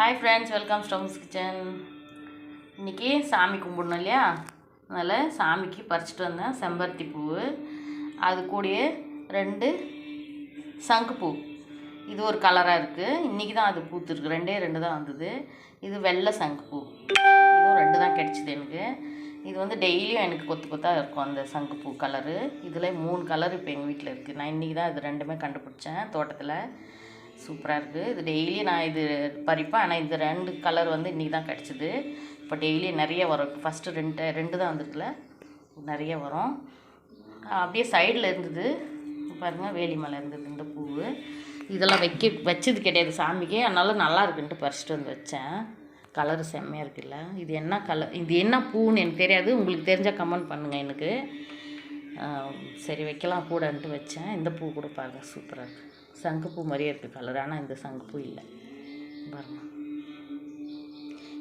Hi friends, welcome storms kitchen. இன்றைக்கி சாமி கும்பிடணும் இல்லையா, அதனால் சாமிக்கு பறிச்சிட்டு வந்தேன் செம்பருத்தி பூ. அது கூடயே 2 சங்குப்பூ. இது ஒரு கலராக இருக்குது. இன்றைக்கி தான் அது பூத்துருக்கு. 2 தான் வந்தது. இது வெள்ளை சங்குப்பூ. இதுவும் 2 தான் கிடச்சிது எனக்கு. இது வந்து டெய்லியும் எனக்கு கொத்து கொத்தாக இருக்கும் அந்த சங்குப்பூ கலரு. இதில் 3 கலர் இப்போ எங்கள் வீட்டில் இருக்குது. நான் இன்றைக்கி தான் இது 2மே கண்டுபிடிச்சேன் தோட்டத்தில். சூப்பராக இருக்குது. இது டெய்லி நான் இது பறிப்பேன். ஆனால் இந்த 2 கலர் வந்து இன்றைக்கி தான் கிடச்சிது. இப்போ டெய்லி நிறைய வரும். ஃபஸ்ட்டு 2 தான் வந்துருக்குல, நிறைய வரும். அப்படியே சைடில் இருந்தது பாருங்கள், வேலி மலை இருந்தது இந்த பூ. இதெல்லாம் வச்சது கிடையாது சாமிக்கு, அதனால நல்லா இருக்குன்ட்டு பறிச்சிட்டு வந்து வச்சேன். கலரு செம்மையாக இருக்குல்ல. இது என்ன கலர், இது என்ன பூன்னு எனக்கு தெரியாது. உங்களுக்கு தெரிஞ்சால் கமெண்ட் பண்ணுங்கள் எனக்கு. சரி வைக்கலாம் கூடன்ட்டு வச்சேன். இந்த பூ கூட பாருங்கள், சூப்பராக இருக்குது. சங்குப்பூ மாதிரியே இருக்குது கலர், ஆனால் இந்த சங்குப்பூ இல்லை பாருங்கள்.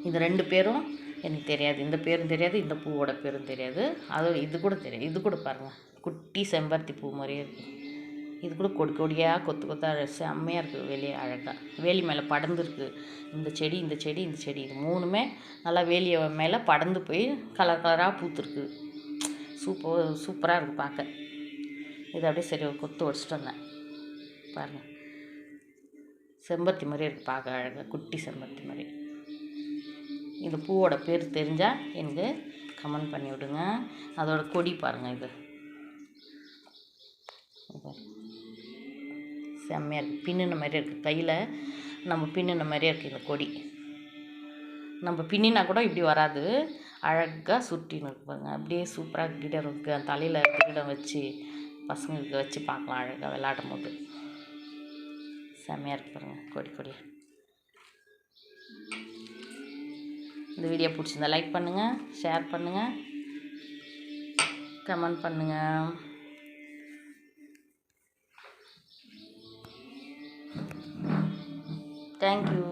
இந்த 2 பேரும் எனக்கு தெரியாது. இந்த பேரும் தெரியாது, இந்த பூவோட பேரும் தெரியாது. அது இது கூட தெரியாது. இது கூட பாருங்கள், குட்டி செம்பருத்தி பூ மாதிரியே இருக்குது. இது கூட கொடி கொடியாக கொத்து கொத்தாக செம்மையாக இருக்குது. வெளியே அழகாக வேலி மேலே படர்ந்துருக்கு. இந்த செடி இந்த செடி இந்த செடி இது 3மே நல்லா வேலியை மேலே படர்ந்து போய் கலர் கலராக பூத்துருக்கு. சூப்பராக இருக்குது பார்க்க. இது அப்படியே சரி ஒரு கொத்து உடச்சிட்டு வந்தேன் பாருங்கள். செம்பருத்தி மாதிரி இருக்குது பார்க்க, அழகாக குட்டி செம்பருத்தி மாதிரி. இந்த பூவோட பேர் தெரிஞ்சால் எனக்கு கமெண்ட் பண்ணி விடுங்க. அதோட கொடி பாருங்கள், இது செம்மையாக இருக்குது. பின்னின மாதிரியே இருக்குது. கையில் நம்ம பின்னின மாதிரியே இருக்குது இந்த கொடி. நம்ம பின்னினா கூட இப்படி வராது, அழகாக சுட்டின்னு இருக்கு பாருங்கள். அப்படியே சூப்பராக கிடம் இருக்குது. தலையில் கிடம் வச்சு பசங்களுக்கு வச்சு பார்க்கலாம் அழகாக விளையாடும் போது. செம்மையாக இருக்கு பாருங்கள் கொடி கொடி. இந்த வீடியோ பிடிச்சிருந்தா லைக் பண்ணுங்கள், ஷேர் பண்ணுங்கள், கமெண்ட் பண்ணுங்கள். தேங்க்யூ.